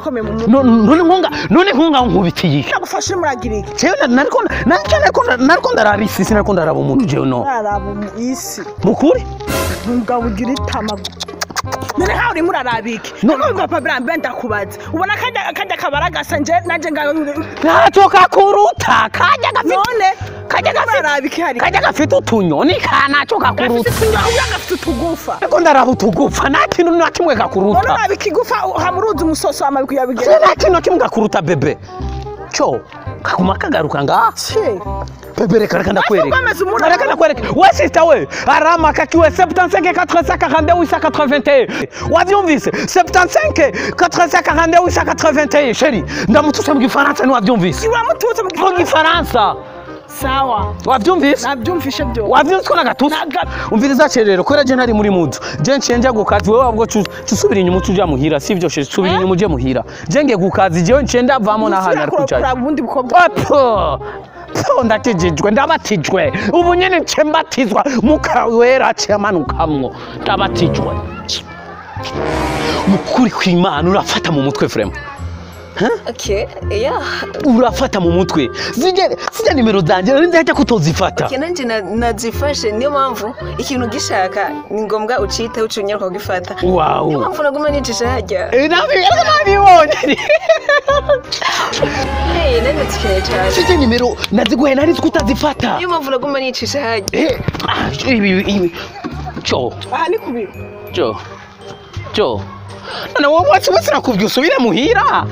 urakomeye mu none nkunga nkubitiye nagufashe muragiriki jewe nariko ndaraba isi sinariko ndaraba umuntu jewe no naraba isi mukuri umugabo ugira itama none hawe uri murarabiki none papa Brambe ndakubaza ubona kajya kabaragasa nje naje ngayo ntacyo kakuruta kajya gafite none kajya murarabiki hari kajya gafite utunyoni kanacyo kakuruta gafite utugufa ariko ndaraba utugufa nta kintu na kimwe kakuruta none urabiki gufa hamuruzi umusoso amabwi yabigera nta kintu kimwe kakuruta bebe cyo kaguma kagaruka nga bebe reka ndakwereka reka ndakwereka we sister we arama kakiwe 75 442 881 wavyumvise 75 442 881 chérie ndamutuse mu gifaransa ni wavyumvise uramututse mu gifaransa sawa wavyumvise navyumvishe byo wavyumvise ko nagatusa umviriza cerero ko raje ntari muri mudu je nciye gukazi wewe wabwo cusubira inyuma utuja muhira sivyo she subira inyuma uje muhira je ngiye gukazi je nciye ndavamo nahana ari kucaje ubundi bukobwa ndatijijwe ndabatijwe ubu nyene nce mbatizwa muka wera cyamanukamwo ndabatijwe mukuri kw'Imana urafata mu mutwe frema Okay, yeah. Urafata mu mutwe. Sije nimero zanje ndajya kutozifata. Okay, nanje nazifashe niyo mpamvu ikintu gishaka ni ngombwa ucite ucunyera ko gifata. Wow. Niyo mpamvu naguma nicisha hajya. Nabibonye. Hey, nende tikeye cyane. Sije nimero naziguhe nari kutazifata. Niyo mpamvu naguma nicisha hajya. Ibi cyo. Ni kubiro. Cyo. None wowe wese nakubye usubire muhira.